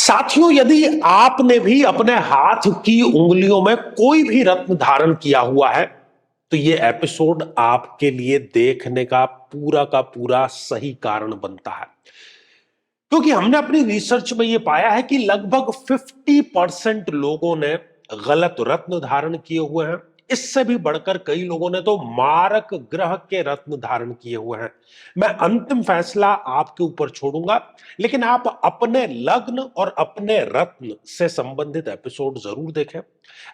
साथियों, यदि आपने भी अपने हाथ की उंगलियों में कोई भी रत्न धारण किया हुआ है तो ये एपिसोड आपके लिए देखने का पूरा सही कारण बनता है। क्योंकि हमने अपनी रिसर्च में यह पाया है कि लगभग 50% लोगों ने गलत रत्न धारण किए हुए हैं। इससे भी बढ़कर कई लोगों ने तो मारक ग्रह के रत्न धारण किए हुए हैं। मैं अंतिम फैसला आपके ऊपर छोड़ूंगा, लेकिन आप अपने लग्न और अपने रत्न से संबंधित एपिसोड जरूर देखें।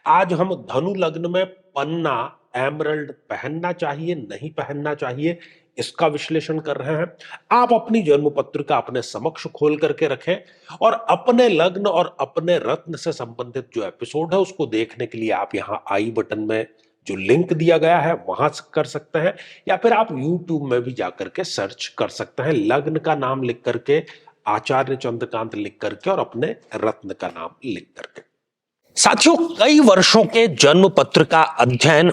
आज हम धनु लग्न में पन्ना एमरल्ड पहनना चाहिए नहीं पहनना चाहिए इसका विश्लेषण कर रहे हैं। आप अपनी जन्म पत्रिका अपने समक्ष खोल करके रखें और अपने लग्न और अपने रत्न से संबंधित जो एपिसोड है उसको देखने के लिए आप यहां आई बटन में जो लिंक दिया गया है वहां कर सकते हैं, या फिर आप YouTube में भी जाकर के सर्च कर सकते हैं। लग्न का नाम लिख करके, आचार्य चंद्रकांत लिख करके और अपने रत्न का नाम लिख करके। साथियों, कई वर्षों के जन्म पत्र का अध्ययन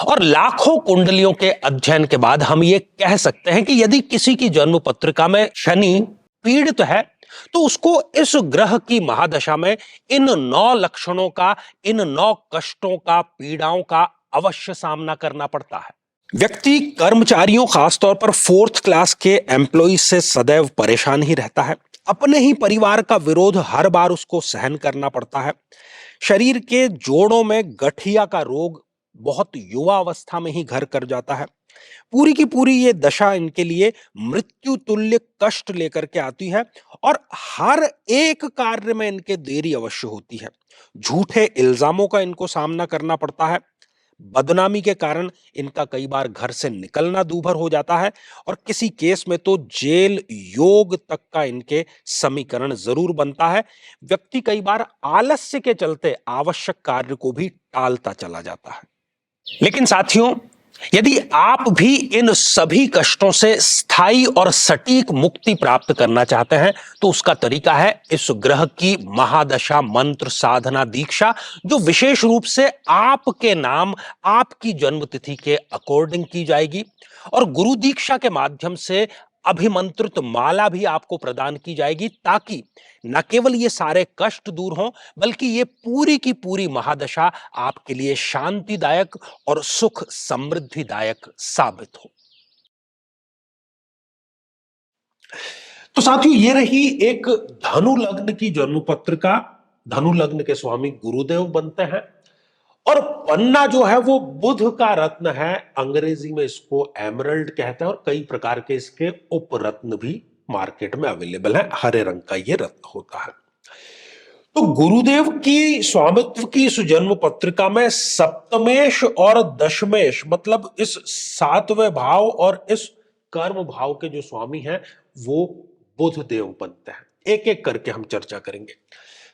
और लाखों कुंडलियों के अध्ययन के बाद हम ये कह सकते हैं कि यदि किसी की जन्म पत्रिका में शनि पीड़ित है तो उसको इस ग्रह की महादशा में इन 9 लक्षणों का, इन 9 कष्टों का, पीड़ाओं का अवश्य सामना करना पड़ता है। व्यक्ति कर्मचारियों, खासतौर पर 4th क्लास के एम्प्लॉय से सदैव परेशान ही रहता है। अपने ही परिवार का विरोध हर बार उसको सहन करना पड़ता है। शरीर के जोड़ों में गठिया का रोग बहुत युवा अवस्था में ही घर कर जाता है। पूरी की पूरी ये दशा इनके लिए मृत्यु तुल्य कष्ट लेकर के आती है और हर एक कार्य में इनके देरी अवश्य होती है। झूठे इल्जामों का इनको सामना करना पड़ता है। बदनामी के कारण इनका कई बार घर से निकलना दूभर हो जाता है और किसी केस में तो जेल योग तक का इनके समीकरण जरूर बनता है। व्यक्ति कई बार आलस्य के चलते आवश्यक कार्य को भी टालता चला जाता है। लेकिन साथियों, यदि आप भी इन सभी कष्टों से स्थायी और सटीक मुक्ति प्राप्त करना चाहते हैं तो उसका तरीका है इस ग्रह की महादशा मंत्र साधना दीक्षा, जो विशेष रूप से आपके नाम, आपकी जन्मतिथि के अकॉर्डिंग की जाएगी। और गुरु दीक्षा के माध्यम से अभिमंत्रित माला भी आपको प्रदान की जाएगी, ताकि न केवल ये सारे कष्ट दूर हों बल्कि ये पूरी की पूरी महादशा आपके लिए शांतिदायक और सुख समृद्धिदायक साबित हो। तो साथियों, ये रही एक धनु लग्न की जन्म पत्रिका। धनु लग्न के स्वामी गुरुदेव बनते हैं और पन्ना जो है वो बुध का रत्न है। अंग्रेजी में इसको एमरल्ड कहते हैं और कई प्रकार के इसके उपरत्न भी मार्केट में अवेलेबल है। हरे रंग का ये रत्न होता है। तो गुरुदेव की स्वामित्व की इस जन्म पत्रिका में सप्तमेश और दशमेश, मतलब इस 7वें भाव और इस कर्म भाव के जो स्वामी हैं वो बुध देव बनते हैं। एक एक करके हम चर्चा करेंगे।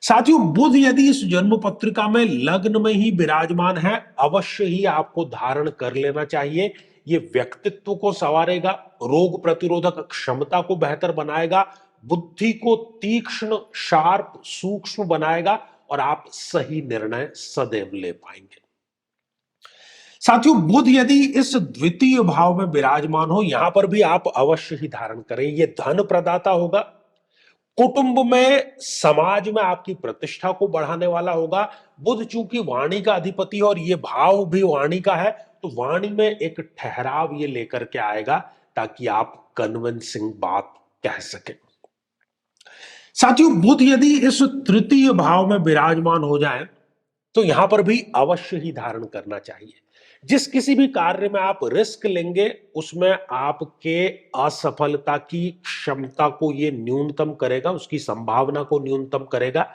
साथियों, बुध यदि इस जन्म पत्रिका में लग्न में ही विराजमान है, अवश्य ही आपको धारण कर लेना चाहिए। ये व्यक्तित्व को संवारेगा, रोग प्रतिरोधक क्षमता को बेहतर बनाएगा, बुद्धि को तीक्ष्ण, शार्प, सूक्ष्म बनाएगा और आप सही निर्णय सदैव ले पाएंगे। साथियों, बुध यदि इस द्वितीय भाव में विराजमान हो, यहां पर भी आप अवश्य ही धारण करें। यह धन प्रदाता होगा, कुटुंब में, समाज में आपकी प्रतिष्ठा को बढ़ाने वाला होगा। बुध चूंकि वाणी का अधिपति है और यह भाव भी वाणी का है, तो वाणी में एक ठहराव ये लेकर के आएगा ताकि आप कन्विंसिंग बात कह सकें। साथियों, बुध यदि इस तृतीय भाव में विराजमान हो जाए तो यहां पर भी अवश्य ही धारण करना चाहिए। जिस किसी भी कार्य में आप रिस्क लेंगे उसमें आपके असफलता की क्षमता को ये न्यूनतम करेगा, उसकी संभावना को न्यूनतम करेगा।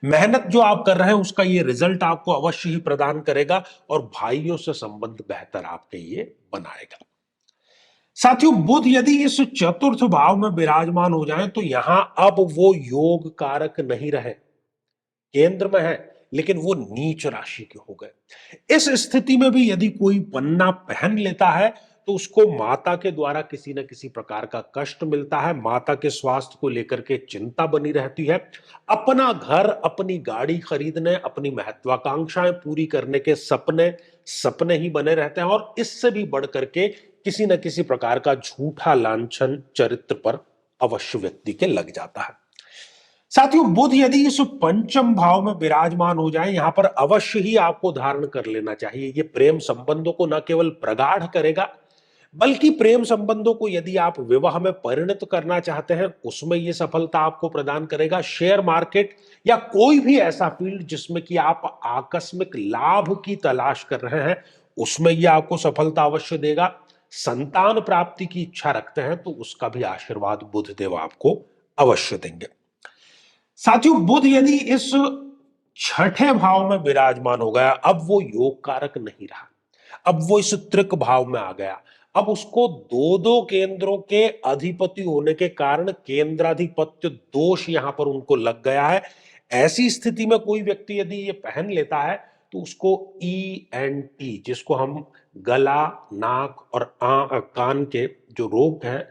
मेहनत जो आप कर रहे हैं उसका ये रिजल्ट आपको अवश्य ही प्रदान करेगा और भाइयों से संबंध बेहतर आपके ये बनाएगा। साथियों, बुध यदि इस चतुर्थ भाव में विराजमान हो जाए तो यहां अब वो योग कारक नहीं रहे, केंद्र में है लेकिन वो नीच राशि के हो गए। इस स्थिति में भी यदि कोई पन्ना पहन लेता है तो उसको माता के द्वारा किसी न किसी प्रकार का कष्ट मिलता है। माता के स्वास्थ्य को लेकर के चिंता बनी रहती है। अपना घर, अपनी गाड़ी खरीदने, अपनी महत्वाकांक्षाएं पूरी करने के सपने सपने ही बने रहते हैं और इससे भी बढ़ करके किसी न किसी प्रकार का झूठा लांछन चरित्र पर अवश्य व्यक्ति के लग जाता है। साथियों, बुध यदि इस पंचम भाव में विराजमान हो जाए, यहां पर अवश्य ही आपको धारण कर लेना चाहिए। ये प्रेम संबंधों को न केवल प्रगाढ़ करेगा, बल्कि प्रेम संबंधों को यदि आप विवाह में परिणत करना चाहते हैं, उसमें ये सफलता आपको प्रदान करेगा। शेयर मार्केट या कोई भी ऐसा फील्ड जिसमें कि आप आकस्मिक लाभ की तलाश कर रहे हैं, उसमें यह आपको सफलता अवश्य देगा। संतान प्राप्ति की इच्छा रखते हैं तो उसका भी आशीर्वाद बुध देव आपको अवश्य देंगे। साथियों, बुध यदि इस छठे भाव में विराजमान हो गया, अब वो योग कारक नहीं रहा, अब वो इस त्रिक भाव में आ गया। अब उसको दो दो केंद्रों के अधिपति होने के कारण केंद्राधिपत्य दोष यहां पर उनको लग गया है। ऐसी स्थिति में कोई व्यक्ति यदि ये पहन लेता है तो उसको ENT, जिसको हम गला, नाक और कान के जो रोग हैं,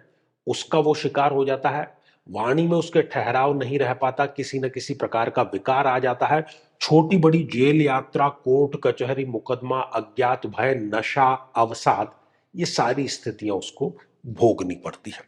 उसका वो शिकार हो जाता है। वाणी में उसके ठहराव नहीं रह पाता, किसी न किसी प्रकार का विकार आ जाता है। छोटी बड़ी जेल यात्रा, कोर्ट कचहरी, मुकदमा, अज्ञात भय, नशा, अवसाद, ये सारी स्थितियां उसको भोगनी पड़ती है।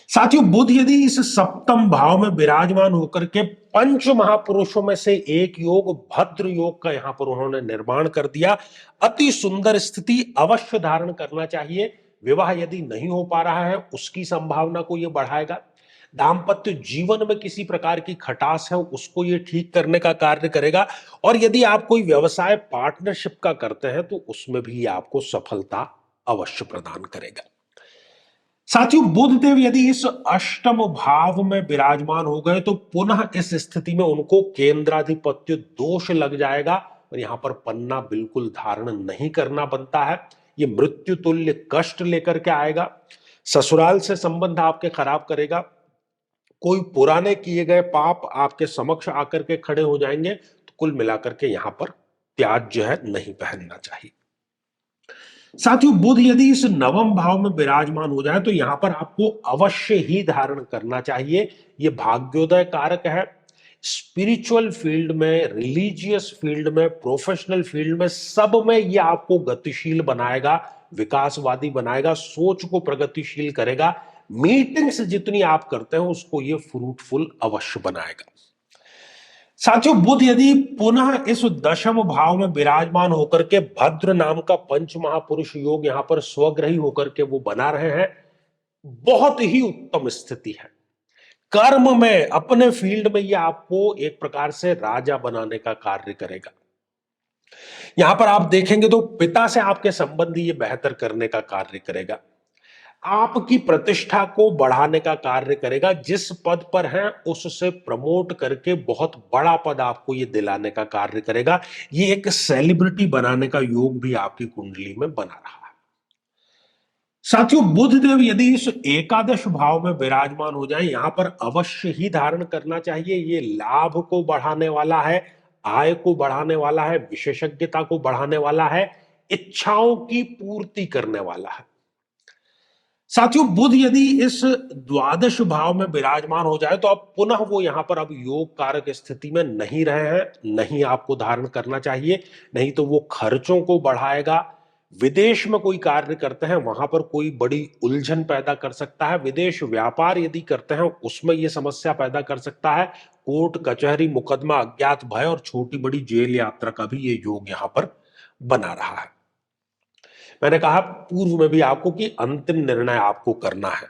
साथियों, बुध यदि इस सप्तम भाव में विराजमान होकर के पंच महापुरुषों में से एक योग भद्र योग का यहां पर उन्होंने निर्माण कर दिया। अति सुंदर स्थिति, अवश्य धारण करना चाहिए। विवाह यदि नहीं हो पा रहा है, उसकी संभावना को यह बढ़ाएगा। दाम्पत्य जीवन में किसी प्रकार की खटास है, उसको ये ठीक करने का कार्य करेगा। और यदि आप कोई व्यवसाय पार्टनरशिप का करते हैं तो उसमें भी आपको सफलता अवश्य प्रदान करेगा। साथियों, बुध देव यदि इस अष्टम भाव में विराजमान हो गए तो पुनः इस स्थिति में उनको केंद्राधिपत्य दोष लग जाएगा और यहां पर पन्ना बिल्कुल धारण नहीं करना बनता है। ये मृत्यु तुल्य कष्ट लेकर के आएगा। ससुराल से संबंध आपके खराब करेगा। कोई पुराने किए गए पाप आपके समक्ष आकर के खड़े हो जाएंगे। तो कुल मिलाकर के यहां पर त्याग जो है नहीं पहनना चाहिए। साथियों, बुध यदि इस नवम भाव में विराजमान हो जाए तो यहां पर आपको अवश्य ही धारण करना चाहिए। यह भाग्योदय कारक है। स्पिरिचुअल फील्ड में, रिलीजियस फील्ड में, प्रोफेशनल फील्ड में, सब में यह आपको गतिशील बनाएगा, विकासवादी बनाएगा, सोच को प्रगतिशील करेगा। मीटिंग्स जितनी आप करते हैं उसको ये फ्रूटफुल अवश्य बनाएगा। साथियों, बुध यदि पुनः इस दशम भाव में विराजमान होकर के भद्र नाम का पंच महापुरुष योग यहां पर स्वग्रही होकर के वो बना रहे हैं, बहुत ही उत्तम स्थिति है। कर्म में, अपने फील्ड में यह आपको एक प्रकार से राजा बनाने का कार्य करेगा। यहां पर आप देखेंगे तो पिता से आपके संबंध ये बेहतर करने का कार्य करेगा। आपकी प्रतिष्ठा को बढ़ाने का कार्य करेगा। जिस पद पर हैं उससे प्रमोट करके बहुत बड़ा पद आपको ये दिलाने का कार्य करेगा। ये एक सेलिब्रिटी बनाने का योग भी आपकी कुंडली में बना रहा है। साथियों, बुध देव यदि इस एकादश भाव में विराजमान हो जाए, यहां पर अवश्य ही धारण करना चाहिए। ये लाभ को बढ़ाने वाला है, आय को बढ़ाने वाला है, विशेषज्ञता को बढ़ाने वाला है, इच्छाओं की पूर्ति करने वाला है। साथियों, बुध यदि इस द्वादश भाव में विराजमान हो जाए तो अब पुनः वो यहां पर अब योग कारक स्थिति में नहीं रहे हैं, नहीं आपको धारण करना चाहिए। नहीं तो वो खर्चों को बढ़ाएगा। विदेश में कोई कार्य करते हैं वहां पर कोई बड़ी उलझन पैदा कर सकता है। विदेश व्यापार यदि करते हैं उसमें ये समस्या पैदा कर सकता है। कोर्ट कचहरी, मुकदमा, अज्ञात भय और छोटी बड़ी जेल यात्रा का भी ये योग यहां पर बना रहा है। मैंने कहा पूर्व में भी आपको कि अंतिम निर्णय आपको करना है।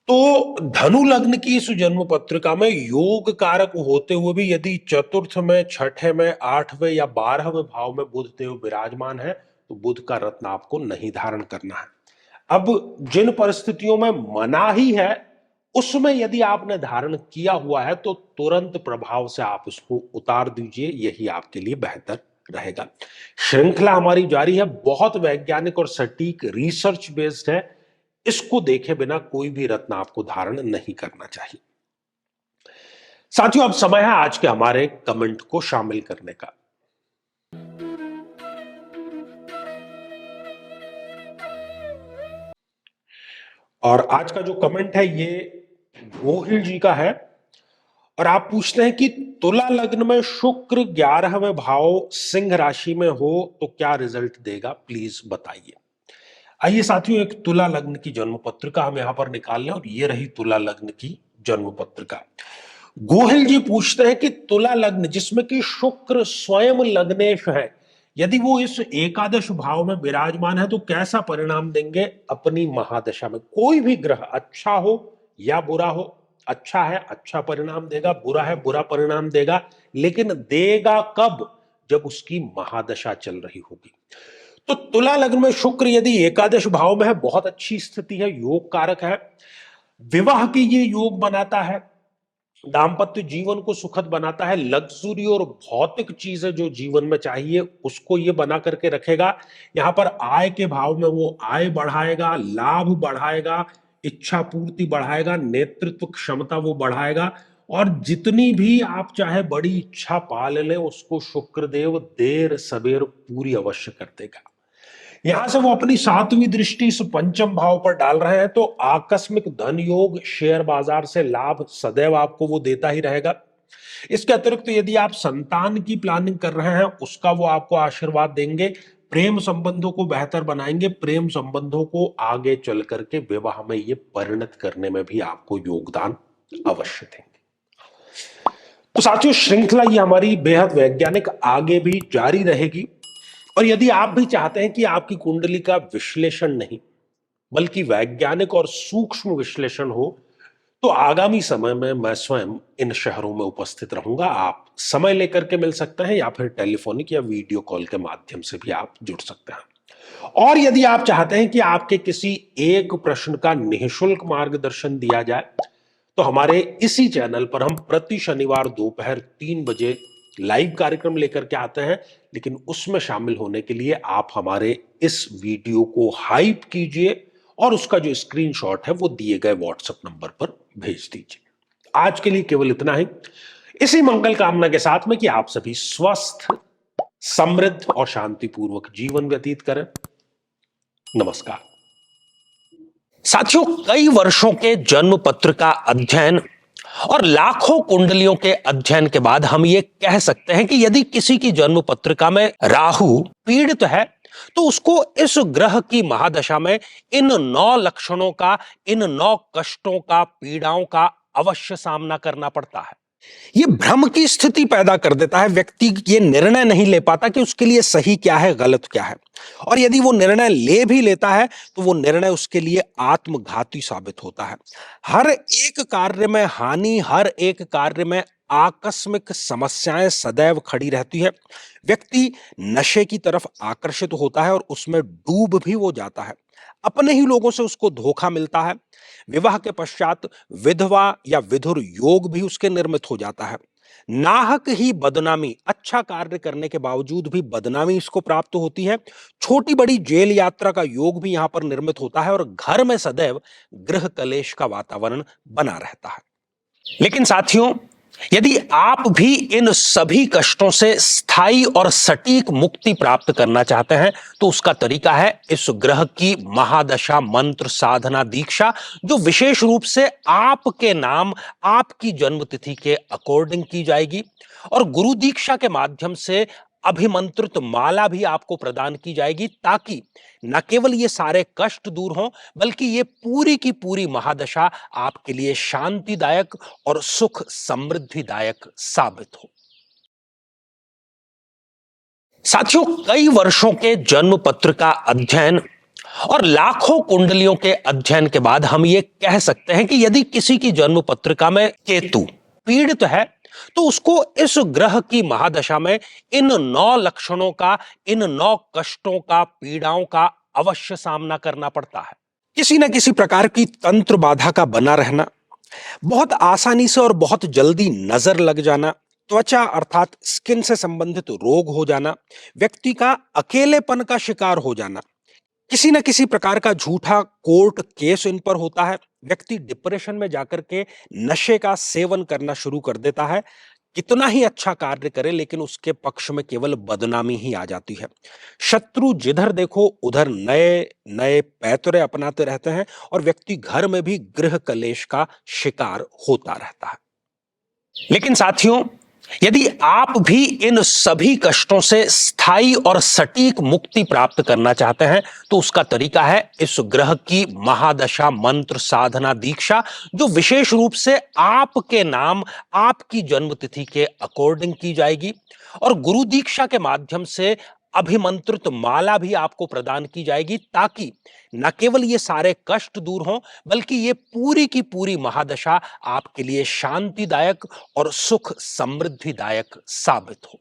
तो धनु लग्न की इस जन्म पत्रिका में योग कारक होते हुए भी यदि चतुर्थ में, छठे में, आठवें या 12वें भाव में बुध देव विराजमान है तो बुध का रत्न आपको नहीं धारण करना है। अब जिन परिस्थितियों में मनाही है उसमें यदि आपने धारण किया हुआ है तो तुरंत प्रभाव से आप उसको उतार दीजिए, यही आपके लिए बेहतर रहेगा। श्रृंखला हमारी जारी है, बहुत वैज्ञानिक और सटीक रिसर्च बेस्ड है। इसको देखे बिना कोई भी रत्न आपको धारण नहीं करना चाहिए। साथियों, अब समय है आज के हमारे कमेंट को शामिल करने का। और आज का जो कमेंट है ये गोहिल जी का है और आप पूछते हैं कि तुला लग्न में शुक्र 11वें भाव सिंह राशि में हो तो क्या रिजल्ट देगा, प्लीज बताइए। आइए साथियों, एक तुला लग्न की जन्म पत्रिका हम यहां पर निकाल लें और ये रही तुला लग्न की जन्म पत्रिका। गोहिल जी पूछते हैं कि तुला लग्न जिसमें कि शुक्र स्वयं लग्नेश है, यदि वो इस एकादश भाव में विराजमान है तो कैसा परिणाम देंगे अपनी महादशा में। कोई भी ग्रह अच्छा हो या बुरा हो, अच्छा है अच्छा परिणाम देगा, बुरा है बुरा परिणाम देगा, लेकिन देगा कब? जब उसकी महादशा चल रही होगी। तो तुला लग्न में शुक्र यदि एकादश भाव में है, बहुत अच्छी स्थिति है, योग कारक है, विवाह की ये योग बनाता है, दाम्पत्य जीवन को सुखद बनाता है, लग्जरी और भौतिक चीजें जो जीवन में चाहिए उसको ये बना करके रखेगा। यहां पर आय के भाव में वो आय बढ़ाएगा, लाभ बढ़ाएगा, इच्छा पूर्ति बढ़ाएगा, नेतृत्व क्षमता वो बढ़ाएगा, और जितनी भी आप चाहे बड़ी इच्छा पाल लें उसको शुक्रदेव देर सबेर पूरी अवश्य कर देगा। यहां से वो अपनी सातवीं दृष्टि इस पंचम भाव पर डाल रहे हैं, तो आकस्मिक धन योग, शेयर बाजार से लाभ सदैव आपको वो देता ही रहेगा। इसके अतिरिक्त तो यदि आप संतान की प्लानिंग कर रहे हैं उसका वो आपको आशीर्वाद देंगे, प्रेम संबंधों को बेहतर बनाएंगे, प्रेम संबंधों को आगे चल करके विवाह में ये परिणत करने में भी आपको योगदान अवश्य देंगे। तो साथियों, श्रृंखला ये हमारी बेहद वैज्ञानिक आगे भी जारी रहेगी। और यदि आप भी चाहते हैं कि आपकी कुंडली का विश्लेषण नहीं बल्कि वैज्ञानिक और सूक्ष्म विश्लेषण हो, तो आगामी समय में मैं स्वयं इन शहरों में उपस्थित रहूंगा। आप समय लेकर के मिल सकते हैं या फिर टेलीफोनिक या वीडियो कॉल के माध्यम से भी आप जुड़ सकते हैं। और यदि आप चाहते हैं कि आपके किसी एक प्रश्न का निःशुल्क मार्गदर्शन दिया जाए, तो हमारे इसी चैनल पर हम प्रति शनिवार दोपहर 3 बजे लाइव कार्यक्रम लेकर के आते हैं। लेकिन उसमें शामिल होने के लिए आप हमारे इस वीडियो को हाइप कीजिए और उसका जो स्क्रीनशॉट है वो दिए गए व्हाट्सएप नंबर पर भेज दीजिए। आज के लिए केवल इतना ही, इसी मंगल कामना के साथ में कि आप सभी स्वस्थ, समृद्ध और शांतिपूर्वक जीवन व्यतीत करें। नमस्कार साथियों, कई वर्षों के जन्म पत्र का अध्ययन और लाखों कुंडलियों के अध्ययन के बाद हम ये कह सकते हैं कि यदि किसी की जन्म पत्रिका में राहु पीड़ित है तो उसको इस ग्रह की महादशा में इन 9 लक्षणों का, इन 9 कष्टों का, पीड़ाओं का अवश्य सामना करना पड़ता है। ये भ्रम की स्थिति पैदा कर देता है, व्यक्ति ये निर्णय नहीं ले पाता कि उसके लिए सही क्या है गलत क्या है, और यदि वो निर्णय ले भी लेता है तो वो निर्णय उसके लिए आत्मघाती साबित होता है। हर एक कार्य में हानि, हर एक कार्य में आकस्मिक समस्याएं सदैव खड़ी रहती है। व्यक्ति नशे की तरफ आकर्षित होता है और उसमें डूब भी वो जाता है। अपने ही लोगों से उसको धोखा मिलता है। विवाह के पश्चात विधवा या विधुर योग भी उसके निर्मित हो जाता है। नाहक ही बदनामी, अच्छा कार्य करने के बावजूद भी बदनामी इसको प्राप्त होती है। छोटी बड़ी जेल यात्रा का योग भी यहां पर निर्मित होता है और घर में सदैव गृह कलेश का वातावरण बना रहता है। लेकिन साथियों, यदि आप भी इन सभी कष्टों से स्थायी और सटीक मुक्ति प्राप्त करना चाहते हैं तो उसका तरीका है इस ग्रह की महादशा मंत्र साधना दीक्षा, जो विशेष रूप से आपके नाम, आपकी जन्मतिथि के अकॉर्डिंग की जाएगी। और गुरु दीक्षा के माध्यम से अभिमंत्रित माला भी आपको प्रदान की जाएगी, ताकि न केवल ये सारे कष्ट दूर हों बल्कि ये पूरी की पूरी महादशा आपके लिए शांतिदायक और सुख समृद्धिदायक साबित हो। साथियों, कई वर्षों के जन्म पत्र का अध्ययन और लाखों कुंडलियों के अध्ययन के बाद हम ये कह सकते हैं कि यदि किसी की जन्म पत्रिका में केतु पीड़ित है तो उसको इस ग्रह की महादशा में इन 9 लक्षणों का, इन 9 कष्टों का, पीड़ाओं का अवश्य सामना करना पड़ता है। किसी न किसी प्रकार की तंत्र बाधा का बना रहना, बहुत आसानी से और बहुत जल्दी नजर लग जाना, त्वचा अर्थात स्किन से संबंधित रोग हो जाना, व्यक्ति का अकेलेपन का शिकार हो जाना, किसी न किसी प्रकार का झूठा कोर्ट केस इन पर होता है। व्यक्ति डिप्रेशन में जाकर के नशे का सेवन करना शुरू कर देता है। कितना ही अच्छा कार्य करे लेकिन उसके पक्ष में केवल बदनामी ही आ जाती है। शत्रु जिधर देखो उधर नए नए पैतरे अपनाते रहते हैं और व्यक्ति घर में भी गृह कलेश का शिकार होता रहता है। लेकिन साथियों, यदि आप भी इन सभी कष्टों से स्थायी और सटीक मुक्ति प्राप्त करना चाहते हैं तो उसका तरीका है इस ग्रह की महादशा मंत्र साधना दीक्षा, जो विशेष रूप से आपके नाम, आपकी जन्मतिथि के अकॉर्डिंग की जाएगी। और गुरु दीक्षा के माध्यम से अभिमंत्रित माला भी आपको प्रदान की जाएगी, ताकि न केवल ये सारे कष्ट दूर हों, बल्कि ये पूरी की पूरी महादशा आपके लिए शांतिदायक और सुख समृद्धिदायक साबित हो।